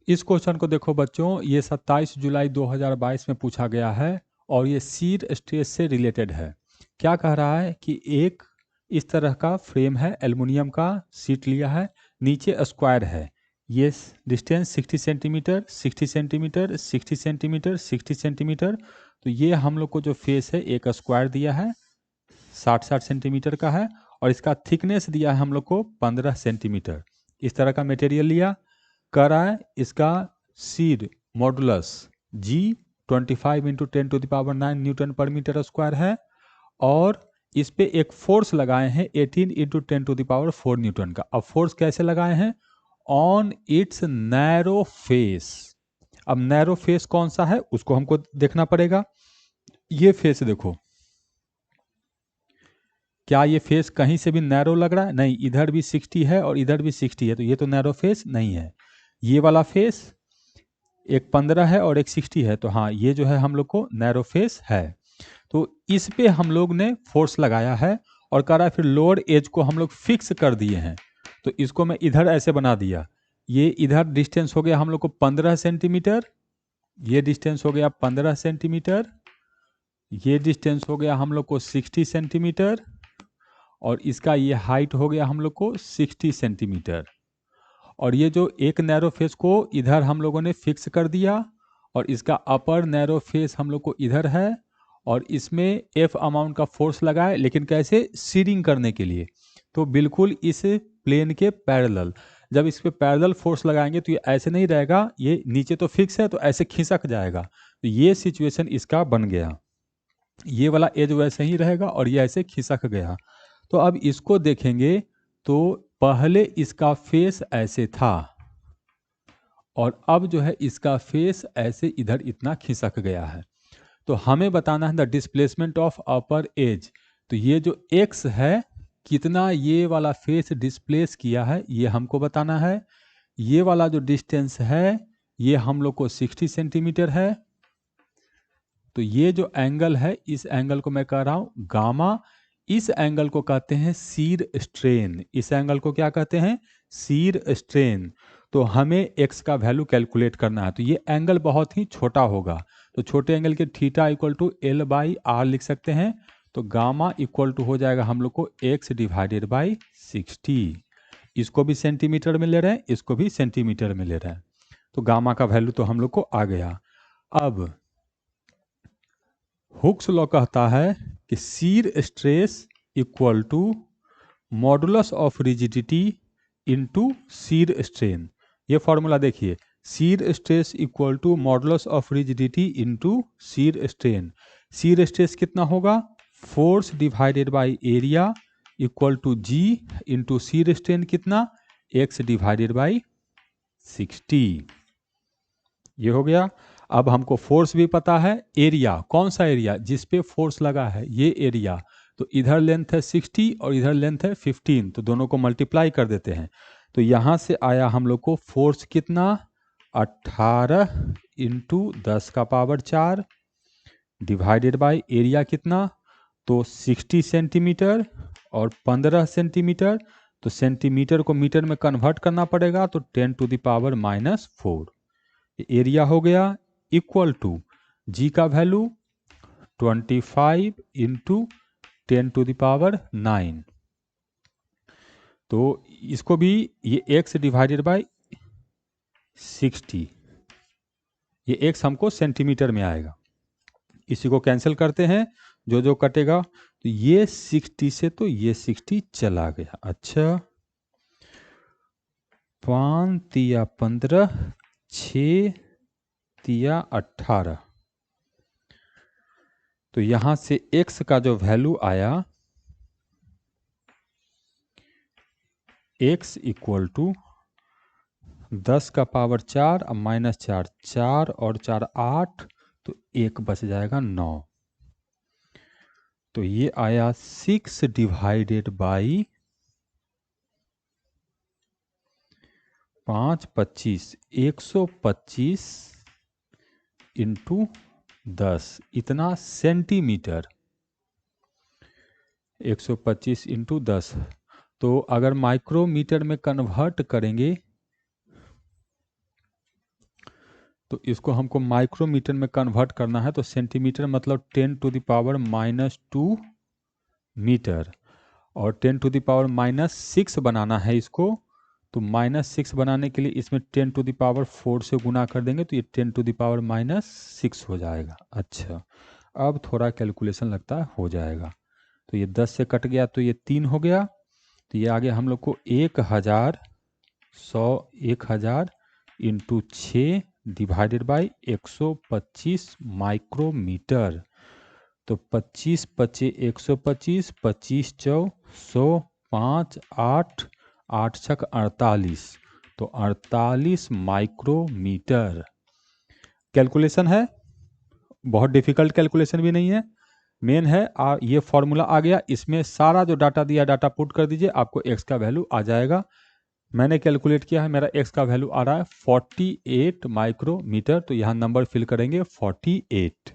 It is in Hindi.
इस क्वेश्चन को देखो बच्चों, ये 27 जुलाई 2022 में पूछा गया है और ये शीर स्ट्रेस से रिलेटेड है। क्या कह रहा है कि एक इस तरह का फ्रेम है, एल्युमिनियम का शीट लिया है, नीचे स्क्वायर है, ये distance 60 centimetre 60 centimetre 60 centimetre 60 centimetre. तो ये हम लोग को जो फेस है एक स्क्वायर दिया है 60-60 सेंटीमीटर का है और इसका थिकनेस दिया है हम लोग को 15 सेंटीमीटर। इस तरह का मटेरियल लिया, कह रहा है इसका शीर मॉडुलस जी 25 इंटू 10⁹ न्यूटन पर मीटर स्क्वायर है और इस पे एक फोर्स लगाए हैं 18 इंटू 10⁴ न्यूटन का। अब फोर्स कैसे लगाए हैं? On it's narrow face. अब नैरो फेस कौन सा है उसको हमको देखना पड़ेगा। ये फेस देखो, क्या ये फेस कहीं से भी नैरो लग रहा है? नहीं, इधर भी 60 है और इधर भी 60 है, तो ये तो नैरो फेस नहीं है। ये वाला फेस एक 15 है और एक 60 है, तो हाँ ये जो है हम लोग को नैरो फेस है। तो इस पे हम लोग ने फोर्स लगाया है और कह रहा है फिर लोअर एज को हम लोग फिक्स कर दिए हैं। तो इसको मैं इधर ऐसे बना दिया, ये इधर डिस्टेंस हो गया हम लोग को 15 सेंटीमीटर, ये डिस्टेंस हो गया 15 सेंटीमीटर, ये डिस्टेंस हो गया हम लोग को 60 सेंटीमीटर और इसका ये हाइट हो गया हम लोग को 60 सेंटीमीटर। और ये जो एक नैरो फेस को इधर हम लोगों ने फिक्स कर दिया और इसका अपर नैरो फेस हम लोग को इधर है और इसमें एफ अमाउंट का फोर्स लगाए, लेकिन कैसे? सीडिंग करने के लिए। तो बिल्कुल इस प्लेन के पैरेलल, जब इस पे पैरेलल फोर्स लगाएंगे तो ये ऐसे नहीं रहेगा, ये नीचे तो फिक्स है तो ऐसे खिसक जाएगा। तो ये सिचुएशन इसका बन गया, ये वाला एज वैसे ही रहेगा और ये ऐसे खिसक गया। तो अब इसको देखेंगे तो पहले इसका फेस ऐसे था और अब जो है इसका फेस ऐसे इधर इतना खिसक गया है। तो हमें बताना है the displacement of upper as. तो ये जो x है कितना ये वाला फेस डिस्प्लेस किया है ये हमको बताना है। ये वाला जो डिस्टेंस है ये हम लोग को 60 सेंटीमीटर है। तो ये जो एंगल है इस एंगल को मैं कह रहा हूं गामा। इस एंगल को कहते हैं शीर स्ट्रेन। इस एंगल को क्या कहते हैं? शीर स्ट्रेन। तो हमें x का वैल्यू कैलकुलेट करना है, तो ये एंगल बहुत ही छोटा होगा। तो छोटे एंगल के theta equal to L by R लिख सकते हैं। तो गामा इक्वल टू हो जाएगा हम लोग को x डिवाइडेड बाई 60। इसको भी सेंटीमीटर में ले रहे हैं, इसको भी सेंटीमीटर में ले रहे हैं। तो गामा का वैल्यू तो हम लोग को आ गया। अब हुक्स लॉ कहता है कि shear stress equal to modulus of rigidity into shear strain. ये फॉर्मूला देखिए, shear stress equal to modulus of rigidity into shear strain. Shear stress कितना होगा? Force divided by area equal to G into shear strain कितना? x divided by 60। ये हो गया। अब हमको फोर्स भी पता है, एरिया कौन सा एरिया? जिस पे फोर्स लगा है ये एरिया। तो इधर लेंथ है 60 और इधर लेंथ है 15, तो दोनों को मल्टीप्लाई कर देते हैं। तो यहाँ से आया हम लोग को फोर्स कितना? 18 इंटू 10⁴ डिवाइडेड बाय एरिया कितना? तो 60 सेंटीमीटर और 15 सेंटीमीटर। तो सेंटीमीटर को मीटर में कन्वर्ट करना पड़ेगा, तो 10⁻⁻⁴। एरिया हो गया इक्वल टू जी का वैल्यू 25 इंटू 10⁹ तो इसको भी ये x डिवाइडेड बाय 60, ये x हमको सेंटीमीटर में आएगा। इसी को कैंसिल करते हैं, जो जो कटेगा। तो ये 60 से तो ये 60 चला गया। अच्छा, 5 तिया 15 6 तिया 18। तो यहां से x का जो वैल्यू आया x इक्वल टू 10⁴ अब -4, 4 और 4 8, तो 1 बच जाएगा 9। तो ये आया 6 डिवाइडेड बाई 5 25, 125 इंटू 10, इतना सेंटीमीटर। 125 इंटू 10, तो अगर माइक्रोमीटर में कन्वर्ट करेंगे तो इसको हमको माइक्रोमीटर में कन्वर्ट करना है, तो सेंटीमीटर मतलब 10⁻⁻2 मीटर, और 10⁻⁻6 बनाना है इसको, तो -6 बनाने के लिए इसमें 10⁻4 से गुना कर देंगे, तो ये 10⁻6 हो जाएगा। अच्छा, अब थोड़ा कैलकुलेशन लगता है हो जाएगा। तो ये 10 से कट गया तो ये 3 हो गया, तो ये आगे हम लोग को 1000 इंटू 6 डिवाइडेड बाई 125 माइक्रोमीटर। तो 25 पचे 125, 25 चौ 100, 5 8 8 छक 48, तो 48 माइक्रोमीटर। कैलकुलेशन है, बहुत डिफिकल्ट कैलकुलेशन भी नहीं है, मेन है ये फॉर्मूला आ गया, इसमें सारा जो डाटा दिया डाटा पुट कर दीजिए, आपको एक्स का वैल्यू आ जाएगा। मैंने कैलकुलेट किया है, मेरा एक्स का वैल्यू आ रहा है 48 माइक्रोमीटर, तो यहाँ नंबर फिल करेंगे 48।